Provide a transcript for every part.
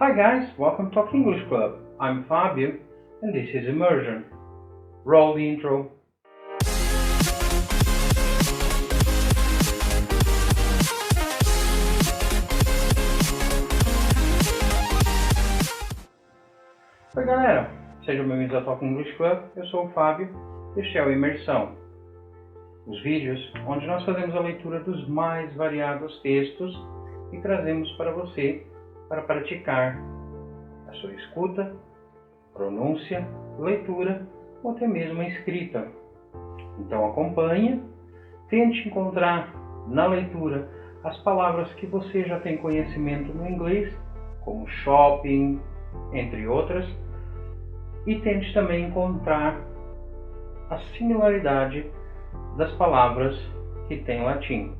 Hi guys, welcome to Talk English Club. I'm Fabio and this is Immersion. Roll the intro. Oi galera, sejam bem-vindos ao Talk English Club. Eu sou o Fábio e este é o Imersão. Os vídeos onde nós fazemos a leitura dos mais variados textos e trazemos para você para praticar a sua escuta, pronúncia, leitura ou até mesmo a escrita. Então acompanhe, tente encontrar na leitura as palavras que você já tem conhecimento no inglês, como shopping, entre outras, e tente também encontrar a similaridade das palavras que tem latim.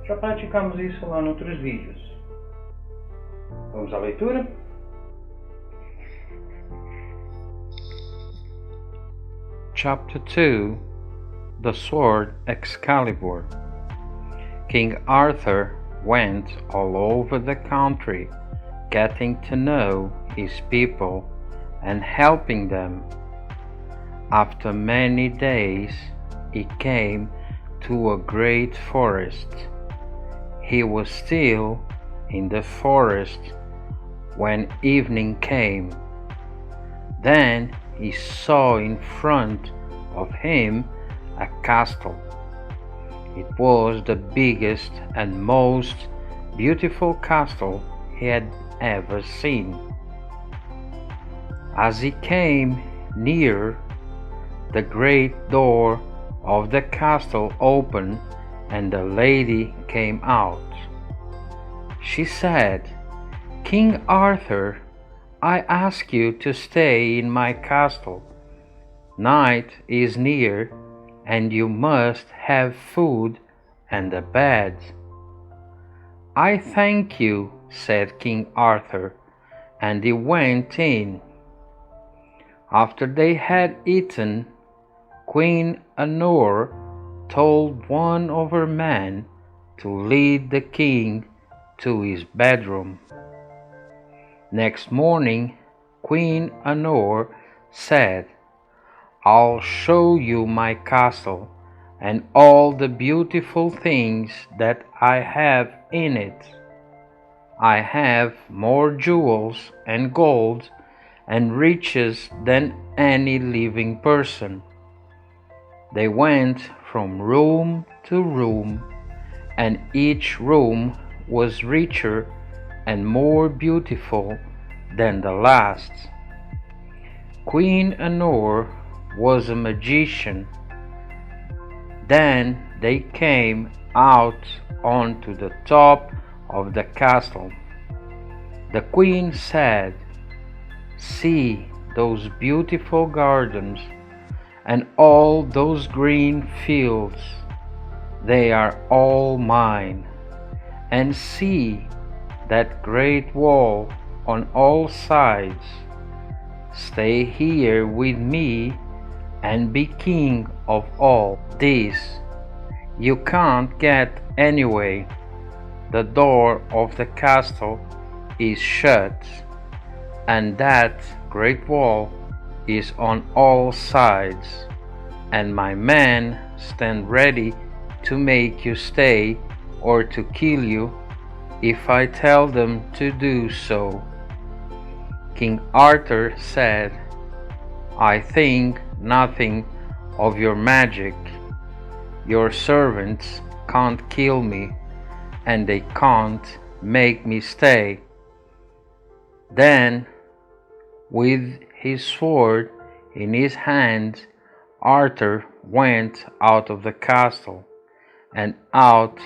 Já praticamos isso lá em outros vídeos. Vamos à leitura? Chapter 2 The Sword Excalibur. King Arthur went all over the country, getting to know his people and helping them. After many days, he came to a great forest. He was still in the forest when evening came. Then he saw in front of him a castle. It was the biggest and most beautiful castle he had ever seen. As he came near, the great door of the castle opened and the lady came out. She said, "King Arthur, I ask you to stay in my castle. Night is near, and you must have food and a bed." "I thank you," said King Arthur, and he went in. After they had eaten, Queen Honor told one of her men to lead the king to his bedroom. Next morning, Queen Honor said, "I'll show you my castle and all the beautiful things that I have in it. I have more jewels and gold and riches than any living person." They went from room to room, and each room was richer and more beautiful than the last. Queen Honor was a magician. Then they came out onto the top of the castle. The queen said, "See those beautiful gardens and all those green fields. They are all mine. And see that great wall on all sides. Stay here with me and be king of all this. You can't get anyway. The door of the castle is shut, and that great wall is on all sides, and my men stand ready to make you stay or to kill you if I tell them to do so." King Arthur said, "I think nothing of your magic. Your servants can't kill me, and they can't make me stay." Then, with his sword in his hand, Arthur went out of the castle and out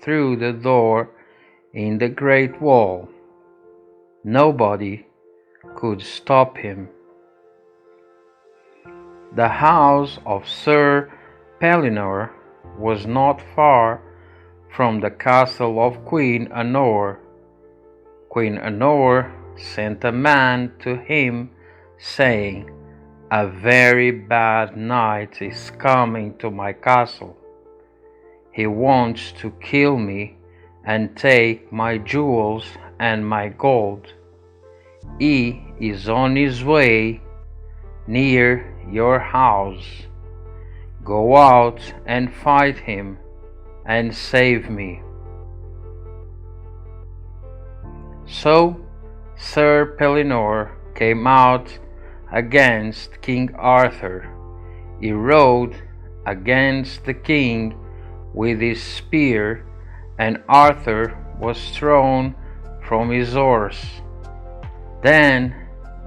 through the door in the great wall. Nobody could stop him. The house of Sir Pellinore was not far from the castle of Queen Honor. Queen Honor sent a man to him, saying, "A very bad knight is coming to my castle. He wants to kill me and take my jewels and my gold. He is on his way near your house. Go out and fight him and save me." So Sir Pellinore came out against King Arthur. He rode against the king with his spear, and Arthur was thrown from his horse. Then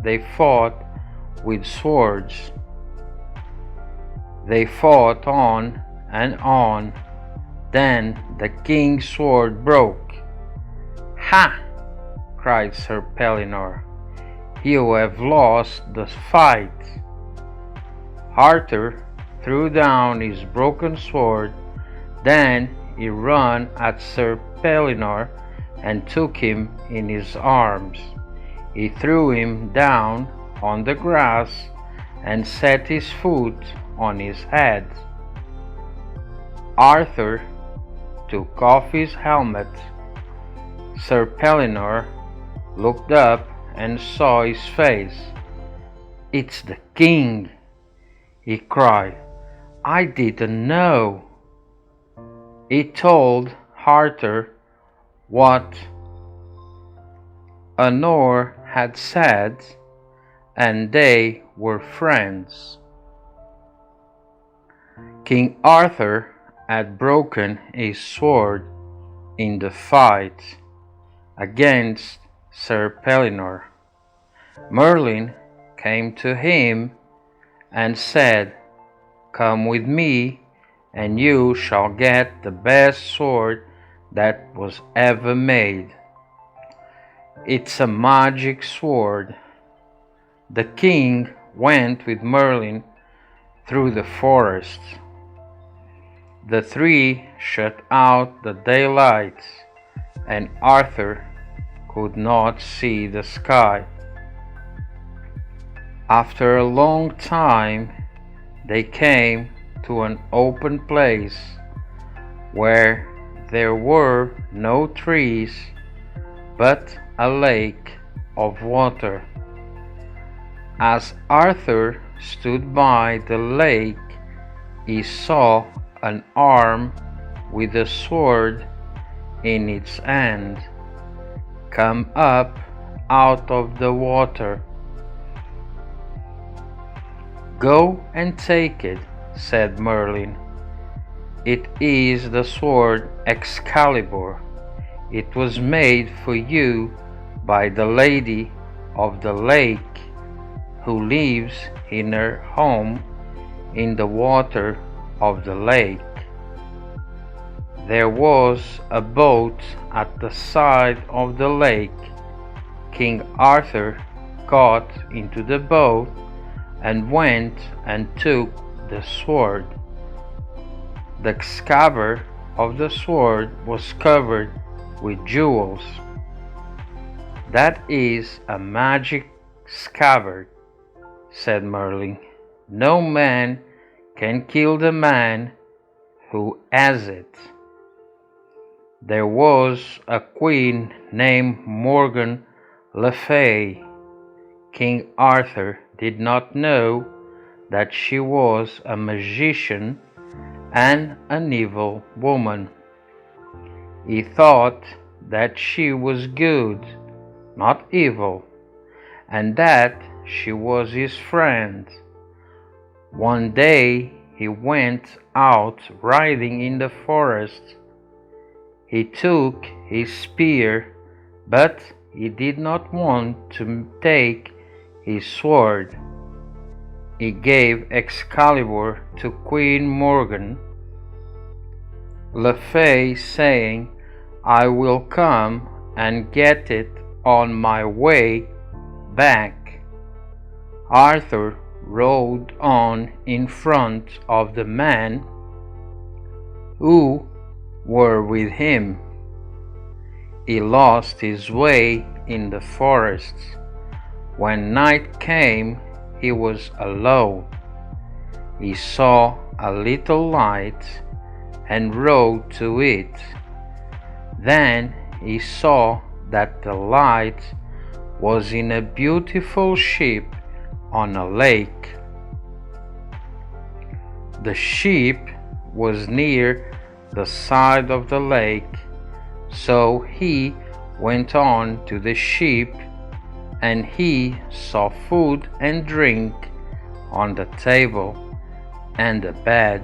they fought with swords. They fought on and on. Then the king's sword broke. "Ha!" cried Sir Pellinore. "You have lost the fight." Arthur threw down his broken sword. Then he ran at Sir Pellinore and took him in his arms. He threw him down on the grass and set his foot on his head. Arthur took off his helmet. Sir Pellinore looked up and saw his face. "It's the king!" he cried. "I didn't know." He told Arthur what Honor had said, and they were friends. King Arthur had broken his sword in the fight against Sir Pellinore. Merlin came to him and said, "Come with me, and you shall get the best sword that was ever made. It's a magic sword." The king went with Merlin through the forest. The three shut out the daylight, and Arthur could not see the sky. After a long time, they came to an open place where there were no trees but a lake of water. As Arthur stood by the lake, he saw an arm with a sword in its hand come up out of the water. "Go and take it," said Merlin. "It is the sword Excalibur. It was made for you by the Lady of the Lake, who lives in her home in the water of the lake." There was a boat at the side of the lake. King Arthur got into the boat and went and took the sword. The scabbard of the sword was covered with jewels. "That is a magic scabbard," said Merlin. "No man can kill the man who has it." There was a queen named Morgan Le Fay. King Arthur did not know that she was a magician and an evil woman. He thought that she was good, not evil, and that she was his friend. One day he went out riding in the forest. He took his spear, but he did not want to take his sword. He gave Excalibur to Queen Morgan Le Fay, saying, "I will come and get it on my way back." Arthur rode on in front of the men who were with him. He lost his way in the forest. When night came, he was alone. He saw a little light and rode to it. Then he saw that the light was in a beautiful ship on a lake. The ship was near the side of the lake, so he went on to the ship, and he saw food and drink on the table and a bed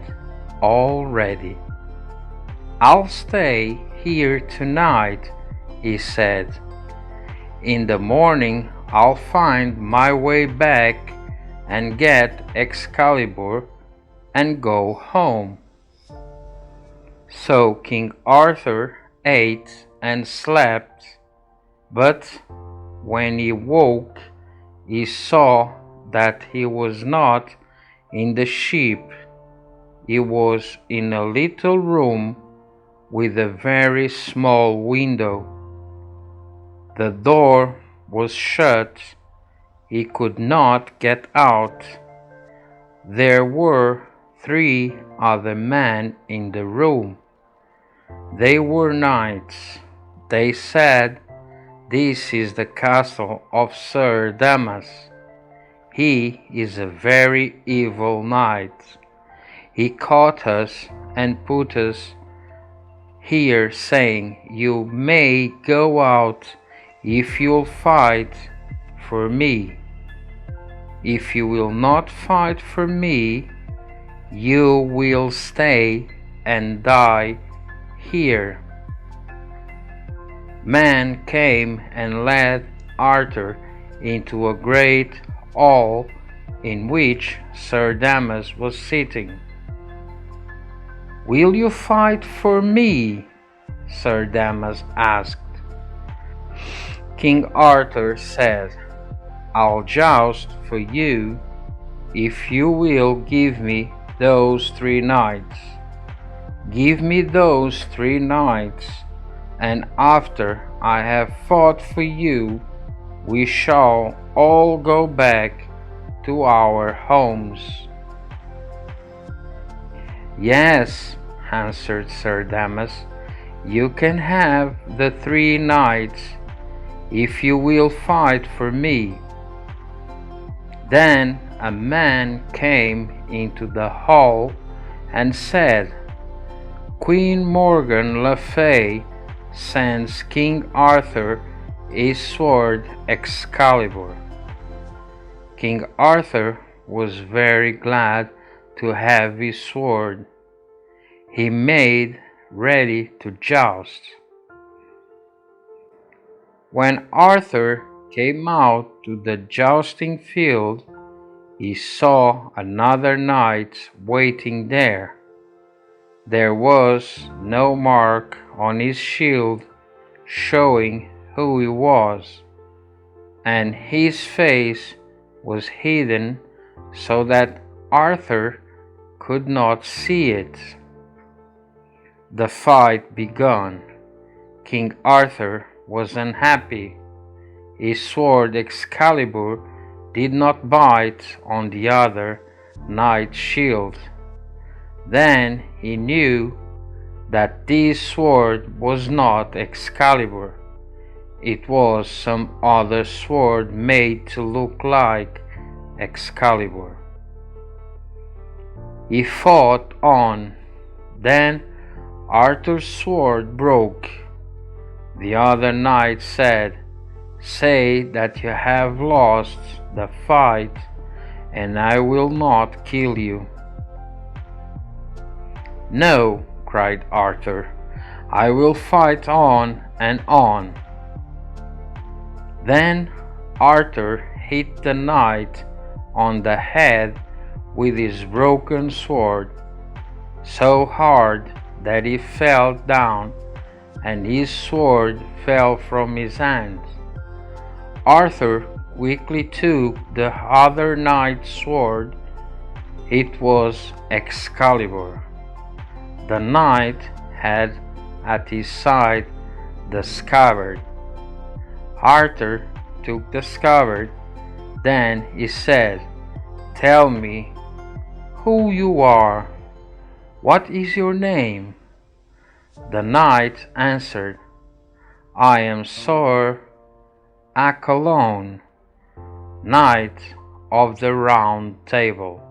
all ready. "I'll stay here tonight," he said. "In the morning I'll find my way back and get Excalibur and go home." So King Arthur ate and slept, but when he woke, he saw that he was not in the ship. He was in a little room with a very small window. The door was shut. He could not get out. There were 3 other men in the room. They were knights. They said, "This is the castle of Sir Damas. He is a very evil knight. He caught us and put us here, saying, 'You may go out if you'll fight for me. If you will not fight for me, you will stay and die here.'" Men came and led Arthur into a great hall in which Sir Damas was sitting. "Will you fight for me?" Sir Damas asked. King Arthur said, "I'll joust for you if you will give me those 3 knights. Give me those 3 knights, and after I have fought for you, we shall all go back to our homes." "Yes," answered Sir Damas, "you can have the 3 knights if you will fight for me." Then a man came into the hall and said, "Queen Morgan le Fay sends King Arthur his sword Excalibur." King Arthur was very glad to have his sword. He made ready to joust. When Arthur came out to the jousting field, he saw another knight waiting there. There was no mark on his shield showing who he was, and his face was hidden so that Arthur could not see it. The fight began. King Arthur was unhappy. His sword Excalibur did not bite on the other knight's shield. Then he knew that this sword was not Excalibur. It was some other sword made to look like Excalibur. He fought on. Then Arthur's sword broke. The other knight said, "Say that you have lost the fight, and I will not kill you." "No," cried Arthur, "I will fight on and on." Then Arthur hit the knight on the head with his broken sword so hard that he fell down, and his sword fell from his hand. Arthur quickly took the other knight's sword. It was Excalibur. The knight had at his side the scabbard. Arthur took the scabbard. Then he said, "Tell me who you are. What is your name?" The knight answered, "I am Sir a Cologne, Night of the Round Table.